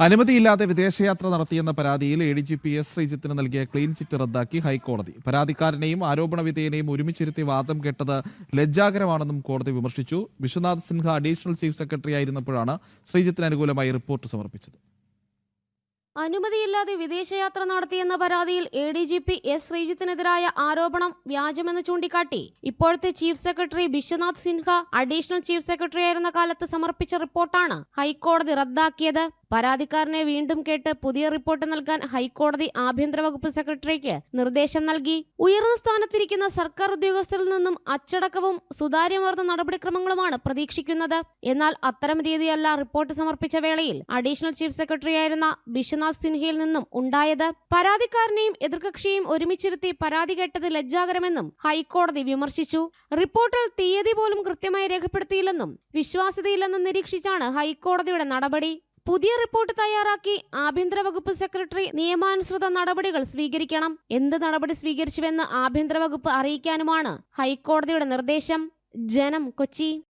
അനുമതിയില്ലാതെ വിദേശയാത്ര നടത്തിയെന്ന പരാതിയിൽ എഡിജിപി എസ് ശ്രീജിത്തിന് നൽകിയ ക്ലീൻ ചിറ്റ് റദ്ദാക്കി ഹൈക്കോടതി. പരാതിക്കാരനെയും ആരോപണ വിധേയനെയും ഒരുമിച്ചിരുത്തി വാദം കേട്ടത് ലജ്ജാകരമാണെന്നും കോടതി വിമർശിച്ചു. Vishwanath Sinha additional chief secretary ആയിരുന്നപ്പോഴാണ് ശ്രീജിത്തിന് അനുകൂലമായി റിപ്പോർട്ട് സമർപ്പിച്ചത്. അനുമതിയില്ലാതെ വിദേശയാത്ര നടത്തിയെന്ന പരാതിയിൽ എഡിജിപി എസ് ശ്രീജിത്തിനെതിരായ ആരോപണം വ്യാജമെന്ന് ചൂണ്ടിക്കാട്ടി ഇപ്പോഴത്തെ chief secretary Vishwanath Sinha additional chief secretary ആയിരുന്ന കാലത്ത് സമർപ്പിച്ച റിപ്പോർട്ടാണ് ഹൈക്കോടതി റദ്ദാക്കിയത്. പരാതിക്കാരനെ വീണ്ടും കേട്ട് പുതിയ റിപ്പോർട്ട് നൽകാൻ ഹൈക്കോടതി ആഭ്യന്തര വകുപ്പ് സെക്രട്ടറിക്ക് നിർദ്ദേശം നൽകി. ഉയർന്ന സ്ഥാനത്തിരിക്കുന്ന സർക്കാർ ഉദ്യോഗസ്ഥരിൽ നിന്നും അച്ചടക്കവും സുതാര്യമാർന്ന നടപടിക്രമങ്ങളുമാണ് പ്രതീക്ഷിക്കുന്നത്. എന്നാൽ അത്തരം രീതിയല്ല റിപ്പോർട്ട് സമർപ്പിച്ച വേളയിൽ അഡീഷണൽ ചീഫ് സെക്രട്ടറിയായിരുന്ന വിശ്വനാഥ് സിൻഹയിൽ നിന്നും ഉണ്ടായത്. പരാതിക്കാരനെയും എതിർകക്ഷിയെയും ഒരുമിച്ചിരുത്തി പരാതി കേട്ടത് ലജ്ജാകരമെന്നും ഹൈക്കോടതി വിമർശിച്ചു. റിപ്പോർട്ടിൽ തീയതി പോലും കൃത്യമായി രേഖപ്പെടുത്തിയില്ലെന്നും വിശ്വാസ്യതയില്ലെന്നും നിരീക്ഷിച്ചാണ് ഹൈക്കോടതിയുടെ നടപടി. പുതിയ റിപ്പോർട്ട് തയ്യാറാക്കി ആഭ്യന്തര വകുപ്പ് സെക്രട്ടറി നിയമാനുസൃത നടപടികൾ സ്വീകരിക്കണം. എന്ത് നടപടി സ്വീകരിച്ചുവെന്ന് ആഭ്യന്തര വകുപ്പ് അറിയിക്കാനുമാണ് ഹൈക്കോടതിയുടെ നിർദ്ദേശം. ജനം, കൊച്ചി.